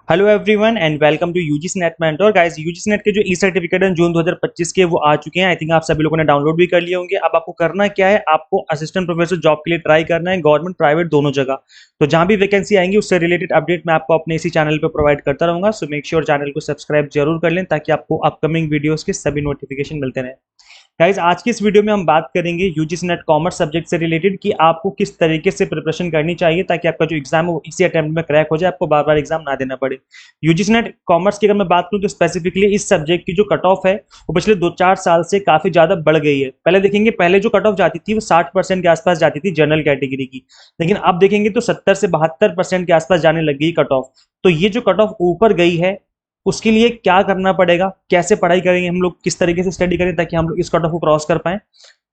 Hello everyone and welcome to UGC NET mentor guys. UGC NET के जो ई certificate हैं जून 2025 के वो आ चुके हैं। आई थिंक आप सभी लोगों ने डाउनलोड भी कर लिए होंगे। अब आपको करना क्या है, आपको असिस्टेंट प्रोफेसर जॉब के लिए ट्राई करना है, गवर्नमेंट प्राइवेट दोनों जगह। तो जहां भी वैकेंसी आएंगी उससे रिलेटेड अपडेट मैं आपको अपने इसी चैनल पर प्रोवाइड करता रहूंगा। सो मेक श्योर चैनल को सब्सक्राइब जरूर कर लें ताकि आपको अपकमिंग वीडियोज के सभी नोटिफिकेशन मिलते रहें। गाइज आज की इस वीडियो में हम बात करेंगे यूजीसी नेट कॉमर्स सब्जेक्ट से रिलेटेड कि आपको किस तरीके से प्रिपरेशन करनी चाहिए ताकि आपका जो एग्जाम है वो इसी अटेम्प्ट में क्रैक हो जाए, आपको बार बार एग्जाम ना देना पड़े। यूजीसी नेट कॉमर्स की अगर मैं बात करूं तो स्पेसिफिकली इस सब्जेक्ट की जो कट ऑफ है वो पिछले 2-4 साल से काफी ज्यादा बढ़ गई है। पहले देखेंगे, पहले जो कट ऑफ जाती थी वो 60% के आसपास जाती थी जनरल कैटेगरी की, लेकिन अब देखेंगे तो 70 से 72% के आसपास जाने लग गई कट ऑफ। तो ये जो कट ऑफ ऊपर गई है उसके लिए क्या करना पड़ेगा, कैसे पढ़ाई करेंगे हम लोग, किस तरीके से स्टडी करें ताकि हम लोग इस कट ऑफ को क्रॉस कर पाएं।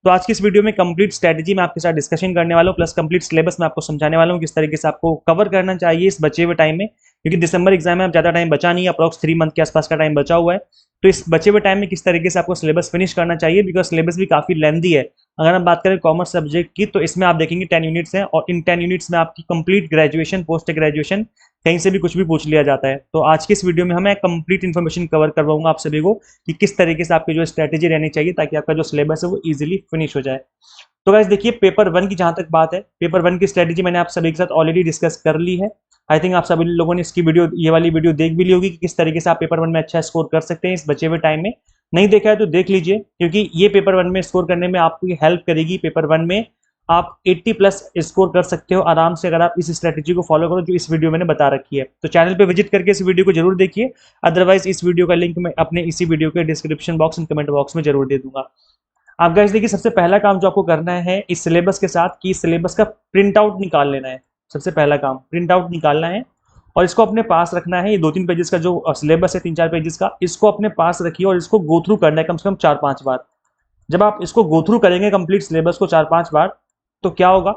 तो आज की इस वीडियो में कंप्लीट स्ट्रेटजी मैं आपके साथ डिस्कशन करने वाला हूँ, प्लस कंप्लीट सिलेबस मैं आपको समझाने वाला हूँ किस तरीके से आपको कवर करना चाहिए इस बचे हुए टाइम में, क्योंकि दिसंबर एग्जाम में अब ज्यादा टाइम बचा नहीं है, अप्रॉक्स 3 मंथ के आसपास का टाइम बचा हुआ है। तो इस बचे हुए टाइम में किस तरीके से आपको सिलेबस फिनिश करना चाहिए, बिकॉज सिलेबस भी काफी लेंदी है। अगर हम बात करें कॉमर्स सब्जेक्ट की तो इसमें आप देखेंगे 10 यूनिट्स हैं और इन 10 यूनिट्स में आपकी कंप्लीट ग्रेजुएशन, पोस्ट ग्रेजुएशन, कहीं से भी कुछ भी पूछ लिया जाता है। तो आज की इस वीडियो में हमें कंप्लीट इन्फॉर्मेशन कवर करवाऊंगा आप सभी को कि किस तरीके से आपकी जो स्ट्रेटेजी रहनी चाहिए ताकि आपका जो सिलेबस है वो इजीली फिनिश हो जाए। तो गाइस देखिए, पेपर वन की जहां तक बात है, पेपर वन की स्ट्रेटेजी मैंने आप सभी के साथ ऑलरेडी डिस्कस कर ली है। आई थिंक आप सभी लोगों ने इसकी वीडियो, ये वाली वीडियो देख भी ली होगी कि किस तरीके से आप पेपर वन में अच्छा स्कोर कर सकते हैं इस बचे हुए टाइम में। नहीं देखा है तो देख लीजिए, क्योंकि ये पेपर वन में स्कोर करने में आपकी हेल्प करेगी। पेपर वन में आप 80 प्लस स्कोर कर सकते हो आराम से अगर आप इस स्ट्रेटेजी को फॉलो करो जो इस वीडियो मैंने बता रखी है। तो चैनल पे विजिट करके इस वीडियो को जरूर देखिए, अदरवाइज इस वीडियो का लिंक मैं अपने इसी वीडियो के description box and comment box में जरूर दे दूंगा। आप गाइस देखिए, सबसे पहला काम जो आपको करना है इस सिलेबस के साथ कि सिलेबस का प्रिंट आउट निकाल लेना है। सबसे पहला काम प्रिंट आउट निकालना है और इसको अपने पास रखना है। ये 2-3 पेजेस का जो सिलेबस है, 3-4 पेजेस का, इसको अपने पास रखिए और इसको गो थ्रू करना है कम से कम 4-5 बार। जब आप इसको गो थ्रू करेंगे कंप्लीट सिलेबस को 4-5 बार, तो क्या होगा,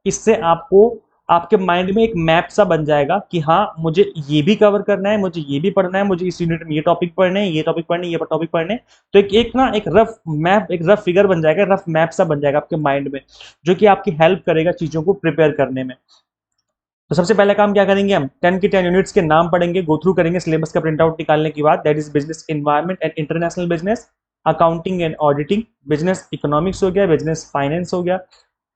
इससे आपको आपके माइंड में एक मैप सा बन जाएगा कि हाँ मुझे ये भी कवर करना है, मुझे ये भी पढ़ना है, मुझे इस यूनिट में ये टॉपिक पढ़ने हैं, ये टॉपिक पढ़ने, ये टॉपिक पढ़ने। तो एक एक ना एक रफ मैप, एक रफ फिगर बन जाएगा, रफ मैप सा बन जाएगा आपके माइंड में, जो कि आपकी हेल्प करेगा चीजों को प्रिपेयर करने में। तो सबसे पहला काम क्या करेंगे, हम 10 की 10 यूनिट्स के नाम पढ़ेंगे, गो थ्रू करेंगे सिलेबस का प्रिंट आउट निकालने के बाद। That is business environment and international business, accounting and auditing, business economics हो गया, बिजनेस फाइनेंस हो गया,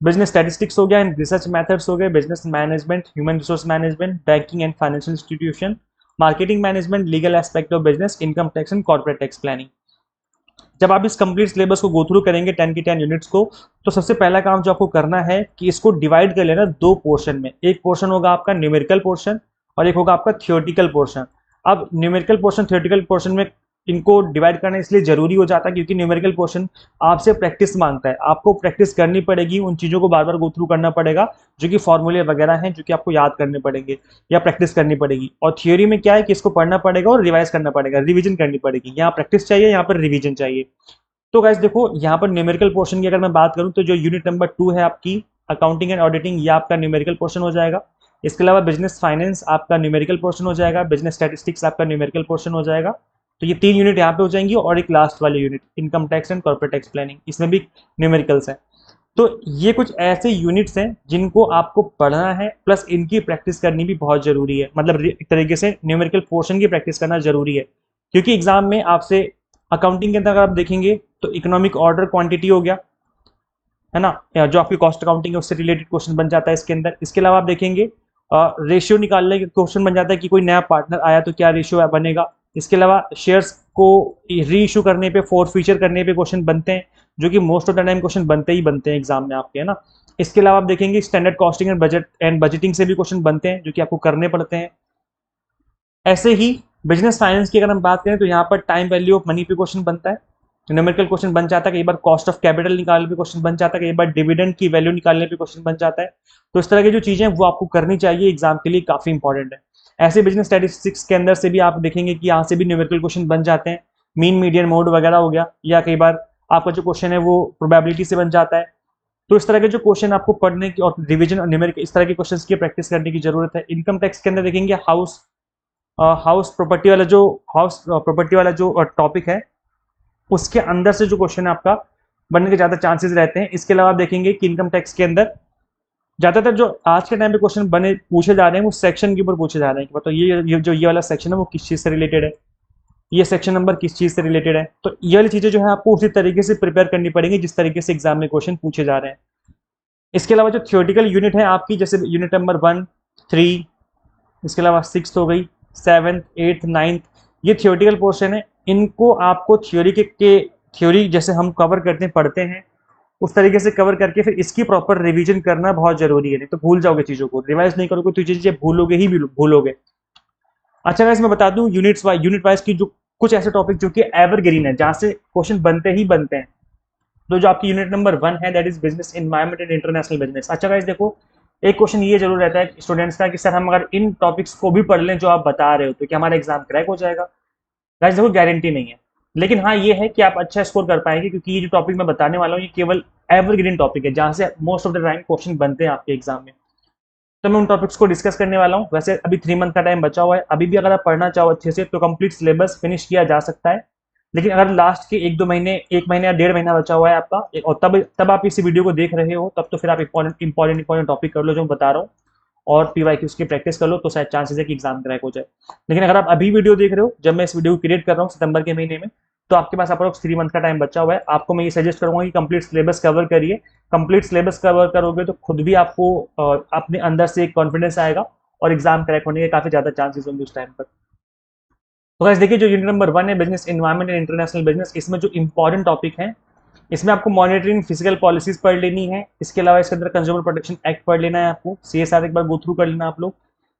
बिजनेस स्टैटिस्टिक्स हो गया एंड रिसर्च मेथड्स हो गए, business management, human resource management, banking and financial institution, marketing management, legal aspect of business, income tax and corporate tax planning. जब आप इस कंप्लीट सिलेबस को गो थ्रू करेंगे 10 की 10 यूनिट्स को, तो सबसे पहला काम जो आपको करना है कि इसको डिवाइड कर लेना 2 पोर्शन में। एक पोर्शन होगा आपका न्यूमेरिकल पोर्शन और एक होगा आपका थियोरटिकल पोर्शन। अब न्यूमेरिकल पोर्शन, थियोरटिकल पोर्शन में इनको डिवाइड करना इसलिए जरूरी हो जाता है क्योंकि न्यूमेरिकल पोर्शन आपसे प्रैक्टिस मांगता है। आपको प्रैक्टिस करनी पड़ेगी, उन चीजों को बार बार गो थ्रू करना पड़ेगा जो कि फॉर्मूले वगैरह हैं, जो कि आपको याद करने पड़ेंगे या प्रैक्टिस करनी पड़ेगी। और थियोरी में क्या है कि इसको पढ़ना पड़ेगा और रिवाइज करना पड़ेगा, रिवीजन करनी पड़ेगी। यहाँ प्रैक्टिस चाहिए, यहाँ पर रिवीजन चाहिए। तो गाइस देखो, यहाँ पर न्यूमेरिकल पोर्शन की अगर मैं बात करूँ तो जो यूनिट नंबर 2 है आपकी अकाउंटिंग एंड ऑडिटिंग, ये आपका न्यूमेरिकल पोर्शन हो जाएगा। इसके अलावा बिजनेस फाइनेंस आपका न्यूमेरिकल पोर्शन हो जाएगा, बिजनेस स्टैटिस्टिक्स आपका न्यूमेरिकल पोर्शन हो जाएगा। तो ये 3 यूनिट यहाँ पे हो जाएंगी और एक लास्ट वाली unit income tax and corporate tax planning, इसमें भी न्यूमेरिकल्स है। तो ये कुछ ऐसे यूनिट्स हैं जिनको आपको पढ़ना है, प्लस इनकी प्रैक्टिस करनी भी बहुत जरूरी है। मतलब एक तरीके से न्यूमेरिकल पोर्शन की प्रैक्टिस करना जरूरी है, क्योंकि एग्जाम में आपसे अकाउंटिंग के अंदर अगर आप देखेंगे तो इकोनॉमिक ऑर्डर क्वांटिटी हो गया है ना, जो आपकी कॉस्ट अकाउंटिंग है उससे रिलेटेड क्वेश्चन बन जाता है इसके अंदर। इसके अलावा आप देखेंगे रेशियो निकालने का क्वेश्चन बन जाता है कि कोई नया पार्टनर आया तो क्या रेशियो बनेगा। इसके अलावा शेयर्स को री इशू करने पे, फोर फीचर करने पे क्वेश्चन बनते हैं, जो कि most of the time question बनते ही बनते हैं एग्जाम में आपके, है ना। इसके अलावा आप देखेंगे स्टैंडर्ड कॉस्टिंग एंड बजटिंग से भी क्वेश्चन बनते हैं जो कि आपको करने पड़ते हैं। ऐसे ही बिजनेस फाइनेंस की अगर हम बात करें तो यहाँ पर टाइम वैल्यू ऑफ मनी पे क्वेश्चन बनता है, न्यूमेरिकल क्वेश्चन बन जाता है। कई बार कॉस्ट ऑफ कैपिटल निकालने पे क्वेश्चन बन जाता है, कई बार डिविडेंड की वैल्यू निकालने पे क्वेश्चन बन जाता है। तो इस तरह की जो चीजें वो आपको करनी चाहिए, एग्जाम के लिए काफी इंपॉर्टेंट है। ऐसे बिजनेस स्टैटिस्टिक्स के अंदर से भी आप देखेंगे कि यहाँ से भी न्यूमेरिकल क्वेश्चन बन जाते हैं, मीन मीडियन मोड वगैरह हो गया, या कई बार आपका जो क्वेश्चन है वो प्रोबेबिलिटी से बन जाता है। तो इस तरह के जो क्वेश्चन आपको पढ़ने की और रिविजन और न्यूमेरिकल इस तरह के क्वेश्चंस की प्रैक्टिस करने की जरूरत है। इनकम टैक्स के अंदर देखेंगे हाउस प्रॉपर्टी वाला जो टॉपिक है उसके अंदर से जो क्वेश्चन है आपका बनने के ज्यादा चांसेस रहते हैं। इसके अलावा आप देखेंगे कि इनकम टैक्स के अंदर ज्यादातर जो आज के टाइम पे क्वेश्चन बने पूछे जा रहे हैं वो सेक्शन के ऊपर पूछे जा रहे हैं कि बताओ ये वाला सेक्शन है वो किस चीज से रिलेटेड है, ये सेक्शन नंबर किस चीज से रिलेटेड है। तो ये वाली चीजें जो है आपको उसी तरीके से प्रिपेयर करनी पड़ेगी जिस तरीके से एग्जाम में क्वेश्चन पूछे जा रहे हैं। इसके अलावा जो थियोरटिकल यूनिट है आपकी, जैसे यूनिट नंबर 1, 3, इसके अलावा 6 हो गई, 7th, 8th, 9th, ये थियोरटिकल पोर्शन है। इनको आपको थ्योरी जैसे हम कवर करते हैं पढ़ते हैं उस तरीके से कवर करके फिर इसकी प्रॉपर रिवीजन करना बहुत जरूरी है, नहीं तो भूल जाओगे चीजों को, रिवाइज नहीं करोगे तो चीजें भूलोगे ही भूलोगे। अच्छा गाइस मैं बता दूं यूनिट वाइज की जो कुछ ऐसे टॉपिक जो कि एवरग्रीन है जहां से क्वेश्चन बनते ही बनते हैं। तो जो आपकी यूनिट नंबर 1 है that is business environment and international business. अच्छा गाइस देखो, एक क्वेश्चन ये जरूर रहता है स्टूडेंट्स का कि सर हम अगर इन टॉपिक्स को भी पढ़ लें जो आप बता रहे हो तो क्या हमारा एग्जाम क्रैक हो जाएगा। गाइस देखो गारंटी नहीं है, लेकिन हाँ ये है कि आप अच्छा स्कोर कर पाएंगे क्योंकि ये जो टॉपिक मैं बताने वाला हूँ ये केवल एवरग्रीन टॉपिक है जहां से most of the time question बनते हैं आपके एग्जाम में। तो मैं उन टॉपिक्स को डिस्कस करने वाला हूँ। वैसे अभी 3 मंथ का टाइम बचा हुआ है, अभी भी अगर आप पढ़ना चाहो अच्छे से तो कंप्लीट सिलेबस फिनिश किया जा सकता है। लेकिन अगर लास्ट के 1-2 महीने, 1 महीने या 1.5 महीना बचा हुआ है आपका और तब आप इसी वीडियो को देख रहे हो, तब तो फिर आप इंपॉर्टेंट टॉपिक कर लो जो मैं बता रहा हूँ और पीवाईक्यूज की प्रैक्टिस कर लो, तो शायद चांसेस है कि एग्जाम क्रैक हो जाए। लेकिन अगर आप अभी वीडियो देख रहे हो जब मैं इस वीडियो को क्रिएट कर रहा हूँ सितंबर के महीने में, तो आपके पास अप्रोक्स 3 मंथ का टाइम बचा हुआ है। आपको मैं ये सजेस्ट करूंगा कि कंप्लीट सिलेबस कवर करिए। कंप्लीट सिलेबस कवर करोगे तो खुद भी आपको अपने अंदर से एक कॉन्फिडेंस आएगा और एग्जाम क्रैक होने के काफी ज्यादा चांसेस होंगे उस टाइम पर। तो गाइस देखिए, जो यूनिट नंबर 1 है business environment and international business, इसमें जो इंपॉर्टेंट टॉपिक है इसमें आपको मॉनिटरिंग फिजिकल पॉलिसीज पढ़ लेनी है। इसके अलावा इसके अंदर कंज्यूमर प्रोटेक्शन एक्ट पढ़ लेना है आपको, CSR एक बार गो थ्रू कर लेना आप लोग।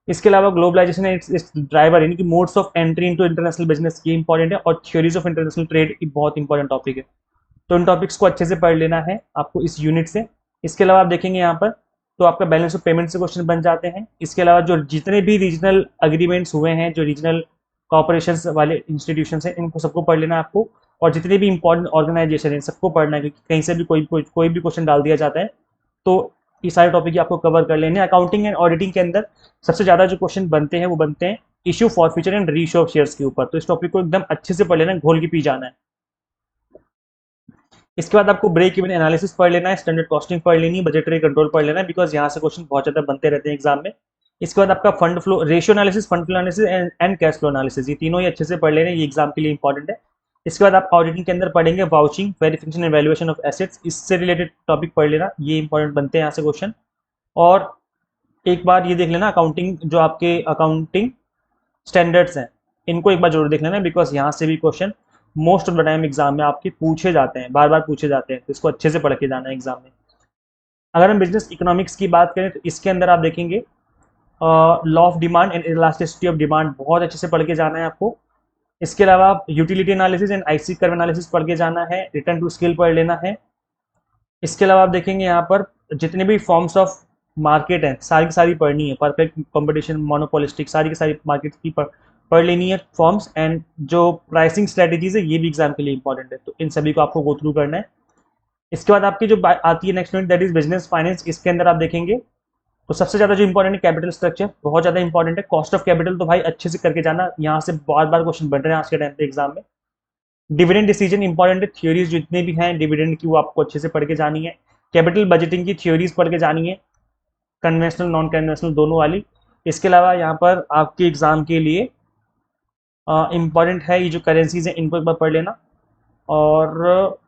इसके अलावा ग्लोबलाइजेशन इट्स ड्राइवर यानी कि modes of entry into international business ये इंपॉर्टेंट है, और थ्योरीज ऑफ इंटरनेशनल ट्रेड ये बहुत इंपॉर्टेंट टॉपिक है। तो इन टॉपिक्स को अच्छे से पढ़ लेना है आपको इस यूनिट से। इसके अलावा आप देखेंगे यहाँ पर तो आपका बैलेंस ऑफ पेमेंट से क्वेश्चन बन जाते हैं। इसके अलावा जो जितने भी रीजनल अग्रीमेंट्स हुए हैं, जो रीजनल कॉपरेशन वाले इंस्टीट्यूशन हैं, इनको सबको पढ़ लेना है आपको। और जितने भी इंपॉर्टेंट ऑर्गेनाइजेशन है सबको पढ़ना है क्योंकि कहीं से भी कोई भी क्वेश्चन डाल दिया जाता है। तो ये सारे टॉपिक आपको कवर कर लेने हैं। अकाउंटिंग एंड ऑडिटिंग के अंदर सबसे ज्यादा जो क्वेश्चन बनते हैं वो बनते हैं issue forfeiture and reissue of shares के ऊपर। तो इस टॉपिक को एकदम अच्छे से पढ़ लेना है, घोल के पी जाना है। इसके बाद आपको ब्रेक इवन एनालिसिस पढ़ लेना है, स्टैंडर्ड कॉस्टिंग पढ़ लेनी है, बजटरी कंट्रोल पढ़ लेना है बिकॉज यहाँ से क्वेश्चन बहुत ज्यादा बनते रहते हैं एग्जाम में। इसके बाद आपका fund flow ratio analysis, fund flow analysis and cash flow analysis, ये तीनों ही अच्छे से पढ़ लेने, ये एग्जाम के लिए इंपॉर्टेंट है। इसके बाद आप ऑडिटिंग के अंदर पढ़ेंगे vouching, verification and valuation of assets, इससे रिलेटेड टॉपिक पढ़ लेना, ये इंपॉर्टेंट बनते हैं यहाँ से क्वेश्चन। और एक बार ये देख लेना अकाउंटिंग, जो आपके अकाउंटिंग स्टैंडर्ड्स हैं इनको एक बार जरूर देख लेना बिकॉज यहाँ से भी question most of the time exam में आपके पूछे जाते हैं, बार बार पूछे जाते हैं, तो इसको अच्छे से पढ़ के जाना है एग्जाम में। अगर हम बिजनेस इकोनॉमिक्स की बात करें तो इसके अंदर आप देखेंगे law of demand and elasticity of demand बहुत अच्छे से पढ़ के जाना है आपको। इसके अलावा utility analysis and IC curve analysis पढ़ के जाना है, रिटर्न टू स्किल पढ़ लेना है। इसके अलावा आप देखेंगे यहाँ पर जितने भी फॉर्म्स ऑफ मार्केट हैं सारी की सारी पढ़नी है, परफेक्ट कंपटीशन, मोनोपोलिस्टिक, सारी की सारी मार्केट की पढ़ लेनी है फॉर्म्स। एंड जो प्राइसिंग स्ट्रेटेजीज है ये भी एग्जाम के लिए इंपॉर्टेंट है, तो इन सभी को आपको गो थ्रू करना है। इसके बाद आपकी जो आती है next unit that is business finance, इसके अंदर आप देखेंगे तो सबसे ज्यादा जो इंपॉर्टेंट है कैपिटल स्ट्रक्चर, बहुत ज्यादा इंपॉर्टेंट है। कॉस्ट ऑफ कैपिटल तो भाई अच्छे से करके जाना, यहाँ से बार बार क्वेश्चन बन रहे हैं आज के टाइम पे एग्जाम में। डिविडेंड डिसीजन इंपॉर्टेंट है, थ्योरीज जितने भी हैं डिविडेंड की वो आपको अच्छे से पढ़ के जानी है। कैपिटल बजटिंग की थ्योरीज पढ़ के जानी है, कन्वेंशनल नॉन कन्वेंशनल दोनों वाली। इसके अलावा यहाँ पर आपके एग्जाम के लिए इंपॉर्टेंट है ये जो करेंसीज हैं इनको एक बार पढ़ लेना। और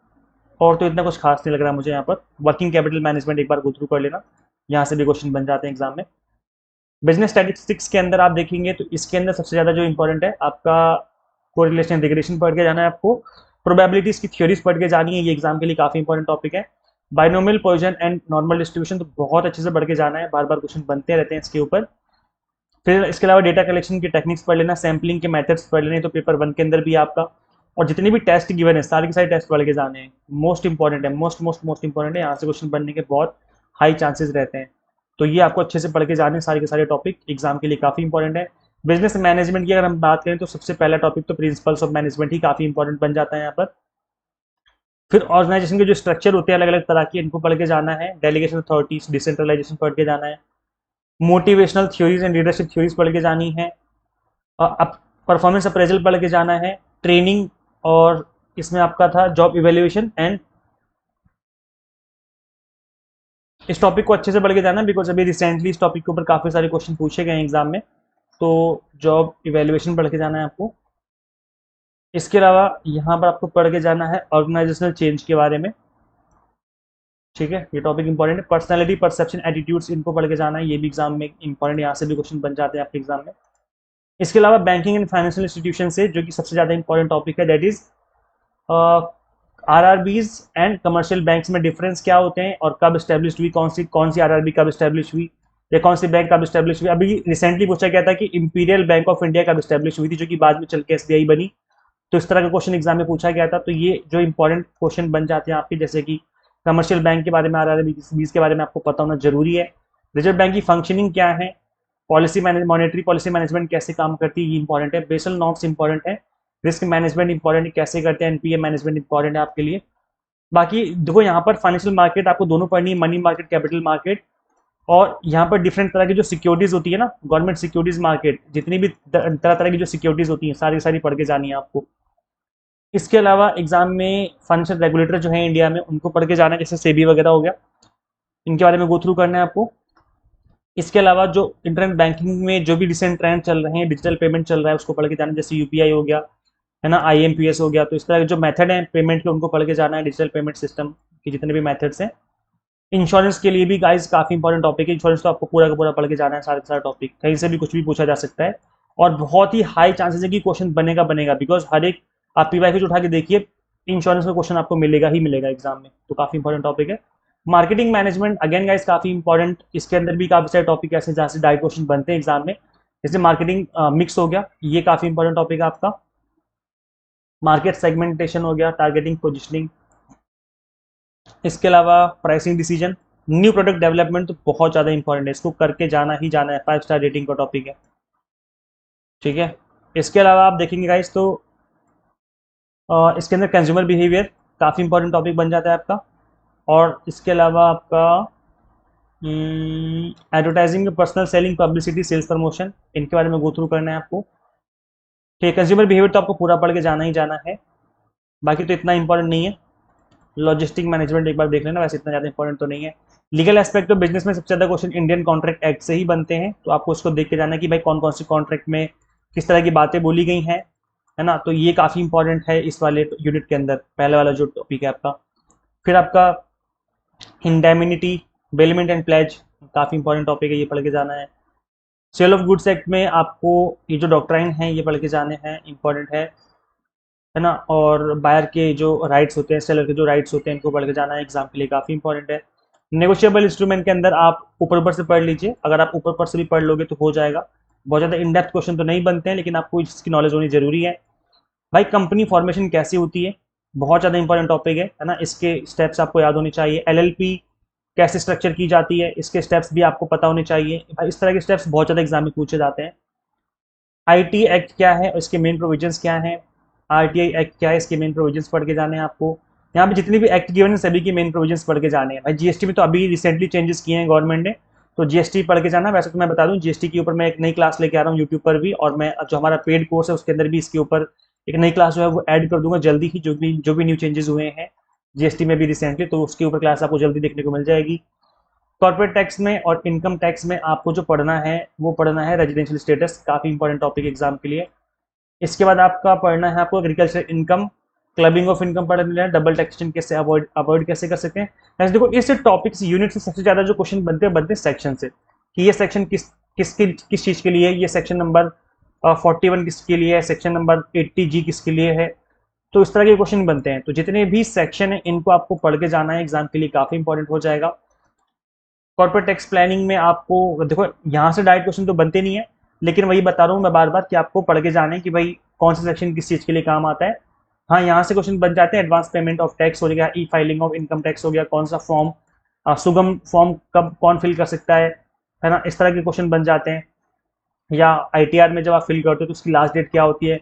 तो इतना कुछ खास नहीं लग रहा मुझे यहाँ पर। वर्किंग कैपिटल मैनेजमेंट एक बार गो थ्रू कर लेना, यहाँ से भी क्वेश्चन बन जाते हैं एग्जाम में। बिजनेस स्टैटिस्टिक्स के अंदर आप देखेंगे तो इसके अंदर सबसे ज़्यादा जो इंपॉर्टेंट है आपका कोरिलेशन रिग्रेशन पढ़ के जाना है आपको। प्रोबेबिलिटीज की थ्योरीज पढ़ के जानी है, ये एग्जाम के लिए काफ़ी इंपॉर्टेंट टॉपिक है। Binomial Poisson and normal distribution तो बहुत अच्छे से पढ़ के जाना है, बार बार क्वेश्चन बनते रहते हैं इसके ऊपर। फिर इसके अलावा डेटा कलेक्शन की टेक्निक्स पढ़ लेना, सैम्पलिंग के मेथड्स पढ़ लेने, तो पेपर 1 के अंदर भी आपका। और जितने भी टेस्ट गिवन है सारे के सारे टेस्ट पढ़ के जाने हैं, मोस्ट इंपॉर्टेंट है, मोस्ट इंपॉर्टेंट है, यहाँ से क्वेश्चन बनने के बहुत हाई चांसेस रहते हैं। तो ये आपको अच्छे से पढ़ के जाने सारे के सारे टॉपिक एग्जाम के लिए काफ़ी इंपॉर्टेंट है। बिजनेस मैनेजमेंट की अगर हम बात करें तो सबसे पहला टॉपिक तो प्रिंसिपल्स ऑफ मैनेजमेंट ही काफ़ी इंपॉर्टेंट बन जाता है यहाँ पर। फिर ऑर्गेनाइजेशन के जो स्ट्रक्चर होते हैं अलग अलग तरह के, इनको पढ़ के जाना है। डेलीगेशन अथॉरिटीज, डिसेंट्रलाइजेशन पढ़ के जाना है। Motivational theories and leadership theories पढ़ के जानी है। अब परफॉर्मेंस अप्रेजल पढ़ के जाना है। ट्रेनिंग, और इसमें आपका था जॉब इवेल्युएशन एंड इस टॉपिक को अच्छे से पढ़ के जाना, बिकॉज अभी रिसेंटली इस टॉपिक के ऊपर काफ़ी सारे क्वेश्चन पूछे गए हैं एग्जाम में, तो जॉब इवेल्युएशन पढ़ के जाना है आपको। इसके अलावा यहाँ पर आपको पढ़ के जाना है ऑर्गेनाइजेशनल चेंज के बारे में, ठीक है, ये टॉपिक इंपॉर्टेंट है। पर्सनैलिटी, परसेप्शन, एटीट्यूड्स, इनको पढ़ के जाना है, ये भी एग्जाम में इंपॉर्टेंट, यहाँ से भी क्वेश्चन बन जाते हैं आपके एग्जाम में। इसके अलावा बैंकिंग एंड फाइनेंशियल इंस्टीट्यूशन से जो कि सबसे ज़्यादा इंपॉर्टेंट टॉपिक है, that is RRBs and commercial banks में डिफरेंस क्या होते हैं और कब स्टैब्लिश हुई, कौन सी आरआरबी कब स्टैब्लिश हुई, या कौन सी बैंक कब स्टैब्लिश हुई। अभी रिसेंटली पूछा गया था कि इंपीरियल बैंक ऑफ इंडिया कब स्टैब्लिश हुई थी, जो कि बाद में चल के एसबीआई बनी। तो इस तरह का क्वेश्चन एग्जाम में पूछा गया था। तो ये जो इंपॉर्टेंट क्वेश्चन बन जाते हैं आपके, जैसे कि कमर्शियल बैंक के बारे में, आरआरबीज के बारे में आपको पता होना जरूरी है। रिजर्व बैंक की फंक्शनिंग क्या है, policy manage monetary policy management कैसे काम करती है, ये इंपॉर्टेंट है। बेसल नॉर्म्स इंपॉर्टेंट है। रिस्क मैनेजमेंट इंपॉर्टेंट है, कैसे करते हैं। एनपीए मैनेजमेंट इंपॉर्टेंट है आपके लिए। बाकी देखो यहाँ पर फाइनेंशियल मार्केट आपको दोनों पढ़नी है, मनी मार्केट, कैपिटल मार्केट, और यहाँ पर डिफरेंट तरह की जो सिक्योरिटीज होती है ना, गवर्नमेंट सिक्योरिटीज मार्केट, जितनी भी तरह तरह की जो सिक्योरिटीज होती हैं सारी सारी पढ़ के जानी है आपको। इसके अलावा एग्जाम में फाइनेंशियल रेगुलेटर जो है इंडिया में, उनको पढ़ के जाना है, जैसे सेबी वगैरह हो गया, इनके बारे में गो थ्रू करना है आपको। इसके अलावा जो इंटरनेट बैंकिंग में जो भी रिसेंट ट्रेंड चल रहे हैं, डिजिटल पेमेंट चल रहा है, उसको पढ़ के जाना है, जैसे यूपीआई हो गया, है ना, आईएमपीएस हो गया। तो इस तरह के जो मेथड है पेमेंट के, उनको पढ़ के जाना है, डिजिटल पेमेंट सिस्टम के जितने भी मेथड्स हैं। इंश्योरेंस के लिए भी गाइस काफ़ी इंपॉर्टेंट टॉपिक है। इंश्योरेंस तो आपको पूरा का पूरा पढ़ के जाना है, सारे सारा टॉपिक, कहीं से भी कुछ भी पूछा जा सकता है, और बहुत ही हाई चांसेस है कि क्वेश्चन बनेगा बनेगा, बिकॉज हर एक आप पीवाईक्यू उठा के देखिए, इंश्योरेंस का क्वेश्चन आपको मिलेगा ही मिलेगा एग्जाम में। तो काफ़ी इंपॉर्टेंट टॉपिक है। मार्केटिंग मैनेजमेंट अगेन गाइस काफ़ी इंपॉर्टेंट, इसके अंदर भी काफ़ी सारे टॉपिक ऐसे जहाँ से डायरेक्ट क्वेश्चन बनते हैं एग्जाम में, जैसे मार्केटिंग मिक्स हो गया, ये काफ़ी इंपॉर्टेंट टॉपिक है आपका। मार्केट सेगमेंटेशन हो गया, टारगेटिंग, पोजिशनिंग। इसके अलावा pricing decision, new product development तो बहुत ज़्यादा इंपॉर्टेंट है, इसको करके जाना ही जाना है, 5 स्टार रेटिंग का टॉपिक है, ठीक है। इसके अलावा आप देखेंगे गाइस तो इसके अंदर कंज्यूमर बिहेवियर काफ़ी इंपॉर्टेंट टॉपिक बन जाता है आपका। और इसके अलावा आपका एडवर्टाइजिंग में personal selling, publicity, sales promotion, इनके बारे में गो थ्रू करना है आपको, ठीक है। कंज्यूमर बिहेवियर तो आपको पूरा पढ़ के जाना ही जाना है, बाकी तो इतना इंपॉर्टेंट नहीं है। लॉजिस्टिक मैनेजमेंट एक बार देख लेना, वैसे इतना ज़्यादा इंपॉर्टेंट तो नहीं है। लीगल एस्पेक्ट ऑफ बिजनेस में सबसे ज़्यादा क्वेश्चन इंडियन कॉन्ट्रैक्ट एक्ट से ही बनते हैं, तो आपको उसको देख के जाना है कि भाई कौन कौन से कॉन्ट्रैक्ट में किस तरह की बातें बोली गई हैं, है ना। तो ये काफ़ी इंपॉर्टेंट है इस वाले यूनिट के अंदर, पहले वाला जो टॉपिक है आपका। फिर आपका इंडेमिनिटी, बेलमेंट एंड प्लेज, काफ़ी इंपॉर्टेंट टॉपिक है, ये पढ़ के जाना है। सेल ऑफ गुड्स एक्ट में आपको ये जो डॉक्ट्राइन है ये पढ़ के जाने हैं, इंपॉर्टेंट है ना। और बायर के जो राइट्स होते हैं, सेलर के जो राइट्स होते हैं, इनको पढ़ के जाना है, एग्जाम के लिए काफ़ी इंपॉर्टेंट है। नेगोशिएबल इंस्ट्रूमेंट के अंदर आप ऊपर ऊपर से पढ़ लीजिए, अगर आप ऊपर ऊपर से भी पढ़ लोगे तो हो जाएगा, बहुत ज़्यादा इन डेप्थ क्वेश्चन तो नहीं बनते हैं, लेकिन आपको इसकी नॉलेज होनी जरूरी है। भाई कंपनी फॉर्मेशन कैसे होती है, बहुत ज़्यादा इंपॉर्टेंट टॉपिक है ना, इसके स्टेप्स आपको याद होने चाहिए। एलएलपी कैसे स्ट्रक्चर की जाती है, इसके स्टेप्स भी आपको पता होने चाहिए भाई, इस तरह के स्टेप्स बहुत ज़्यादा एग्जाम में पूछे जाते हैं। आईटी एक्ट क्या है और इसके मेन प्रोविजंस क्या हैं, आरटीआई एक्ट क्या है, इसके मेन प्रोविजंस पढ़ के जाने हैं आपको। यहाँ पे जितनी भी एक्ट गिवन है सभी के मेन प्रोविजंस पढ़ के जाने हैं। भाई जीएसटी में तो अभी रिसेंटली चेंजेस किए हैं गवर्नमेंट ने, तो जीएसटी पढ़ के जाना। वैसे तो मैं बता दूं जीएसटी के ऊपर मैं एक नई क्लास लेके आ रहा हूँ यूट्यूब पर भी, और मैं जो हमारा पेड कोर्स है उसके अंदर भी इसके ऊपर एक नई क्लास जो है वो ऐड कर दूंगा जल्दी ही, जो भी न्यू चेंजेस हुए हैं जीएसटी में भी रिसेंटली, तो उसके ऊपर क्लास आपको जल्दी देखने को मिल जाएगी। कॉर्पोरेट टैक्स में और इनकम टैक्स में आपको जो पढ़ना है वो पढ़ना है रेजिडेंशियल स्टेटस, काफ़ी इंपॉर्टेंट टॉपिक एग्जाम के लिए। इसके बाद आपका पढ़ना है आपको agriculture income, clubbing of income पढ़ लेना है, डबल टैक्सेशन कैसे अवॉइड कैसे कर सकते हैं। ऐसे देखो इस टॉपिक से यूनिट से सबसे ज़्यादा जो क्वेश्चन बनते हैं सेक्शन से, कि ये सेक्शन किस चीज़ के लिए है, ये सेक्शन नंबर 41 किसके लिए है, सेक्शन नंबर 80G किसके लिए है। तो इस तरह के क्वेश्चन बनते हैं, तो जितने भी सेक्शन है इनको आपको पढ़ के जाना है, एग्जाम के लिए काफ़ी इंपॉर्टेंट हो जाएगा। कॉर्पोरेट टैक्स प्लानिंग में आपको देखो यहाँ से डायरेक्ट क्वेश्चन तो बनते नहीं है, लेकिन वही बता रहा हूँ मैं बार बार कि आपको पढ़ के जाना है कि भाई कौन सा सेक्शन किस चीज़ के लिए काम आता है। हाँ, यहाँ से क्वेश्चन बन जाते हैं, एडवांस पेमेंट ऑफ टैक्स हो गया, ई फाइलिंग ऑफ इनकम टैक्स हो गया, कौन सा फॉर्म सुगम फॉर्म कब कौन फिल कर सकता है ना, इस तरह के क्वेश्चन बन जाते हैं। या आईटीआर में जब आप फिल करते हो तो उसकी लास्ट डेट क्या होती है।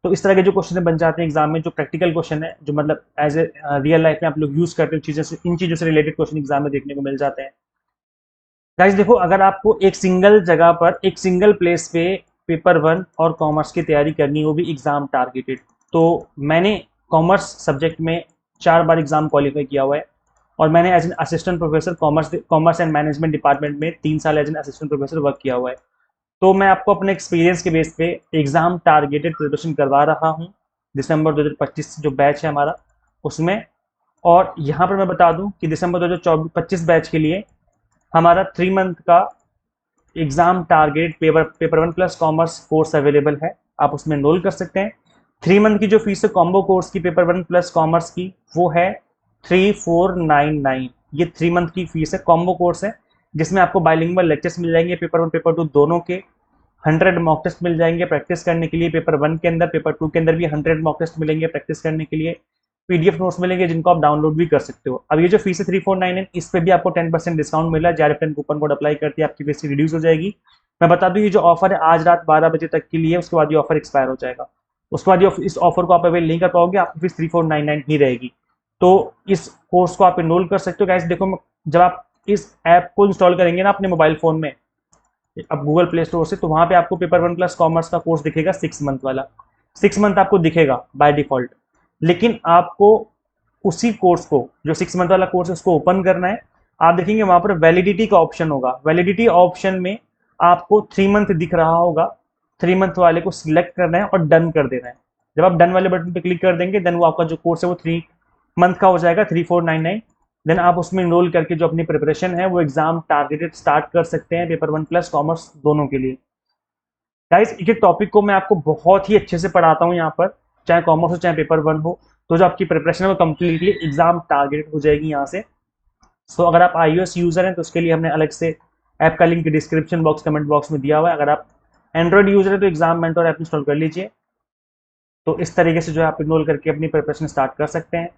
तो इस तरह के जो क्वेश्चन बन जाते हैं एग्जाम में, जो प्रैक्टिकल क्वेश्चन है, जो मतलब एज ए रियल लाइफ में आप लोग यूज करते हो चीज़ों से, इन चीज़ों से रिलेटेड क्वेश्चन एग्जाम में देखने को मिल जाते हैं। गाइस देखो अगर आपको एक सिंगल जगह पर एक सिंगल प्लेस पे पेपर 1 और कॉमर्स की तैयारी करनी हो, भी एग्जाम टारगेटेड, तो मैंने कॉमर्स सब्जेक्ट में 4 बार एग्जाम क्वालिफाई किया हुआ है, और मैंने as an assistant professor commerce and management department में 3 साल as an assistant professor work किया हुआ है। तो मैं आपको अपने एक्सपीरियंस के बेस पे एग्जाम टारगेटेड प्रिपरेशन करवा रहा हूँ दिसंबर 2025 जो बैच है हमारा उसमें। और यहाँ पर मैं बता दूं कि दिसंबर 2025 बैच के लिए हमारा 3 मंथ का exam target paper 1+ commerce course available है, आप उसमें एनरोल कर सकते हैं। 3 मंथ की जो फीस है कॉम्बो कोर्स की पेपर 1+ कॉमर्स की वो है 3499। ये 3 मंथ की फीस है, कॉम्बो कोर्स है जिसमें आपको बाइलिंगुअल लेक्चर्स मिल जाएंगे पेपर 1 पेपर 2 दोनों के, 100 मॉक टेस्ट मिल जाएंगे प्रैक्टिस करने के लिए, पेपर 1 के अंदर पेपर 2 के अंदर भी 100 मॉक टेस्ट मिलेंगे प्रैक्टिस करने के लिए, पीडीएफ नोट्स मिलेंगे जिनको आप डाउनलोड भी कर सकते हो। अब ये जो फीस है 3499 इस पे भी आपको 10% डिस्काउंट मिला है, JRF10 कूपन कोड अप्लाई करती है आपकी फीस रिड्यूस हो जाएगी। मैं बता दूं ये जो ऑफर है आज रात 12 बजे तक के लिए, उसके बाद ये ऑफर एक्सपायर हो जाएगा। उसके बाद इस ऑफर को आप अवेल नहीं कर पाओगे, आपकी फीस 3499 ही रहेगी। तो इस कोर्स को आप इनरोल कर सकते हो गाइस। देखो जब आप इस ऐप को इंस्टॉल करेंगे ना अपने मोबाइल फोन में अब गूगल प्ले स्टोर से, तो वहां पे आपको पेपर 1+ कॉमर्स का कोर्स दिखेगा 6 मंथ वाला, 6 मंथ आपको दिखेगा बाय डिफॉल्ट। लेकिन आपको उसी कोर्स को जो 6 मंथ वाला कोर्स है उसको ओपन करना है। आप देखेंगे वहां पर वैलिडिटी का ऑप्शन होगा, वैलिडिटी ऑप्शन में आपको 3 मंथ दिख रहा होगा, 3 मंथ वाले को सिलेक्ट करना है और डन कर देना है। जब आप डन वाले बटन पे क्लिक कर देंगे देन वो आपका जो कोर्स है वो 3 मंथ का हो जाएगा 3499। देन आप उसमें इनरोल करके जो अपनी प्रिपरेशन है वो एग्जाम टारगेटेड स्टार्ट कर सकते हैं पेपर 1+ कॉमर्स दोनों के लिए। गाइस एक एक टॉपिक को मैं आपको बहुत ही अच्छे से पढ़ाता हूँ यहाँ पर, चाहे कॉमर्स हो चाहे पेपर 1 हो। तो जो आपकी प्रिपरेशन है वो कम्प्लीटली एग्जाम टारगेटेड हो जाएगी यहाँ से। सो अगर आप iOS यूजर हैं तो उसके लिए हमने अलग से ऐप का link description box comment box में दिया हुआ है। अगर आप एंड्रॉइड यूजर है तो एग्जाम मेंटर ऐप इंस्टॉल कर लीजिए। तो इस तरीके से जो है आप इनरोल करके अपनी प्रिपरेशन स्टार्ट कर सकते हैं।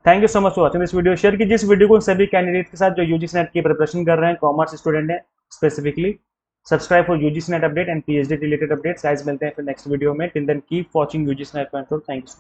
Thank you so much for watching this video. Share कीजिए इस वीडियो को सभी कैंडिडेट के साथ जो यूजीसी नेट की प्रिपरेशन कर रहे हैं, कॉमर्स स्टूडेंट है specifically. Subscribe for UGC NET update and PhD related updates. Guys मिलते हैं फिर नेक्स्ट वीडियो में। Till then keep watching UGC NET. Thank you.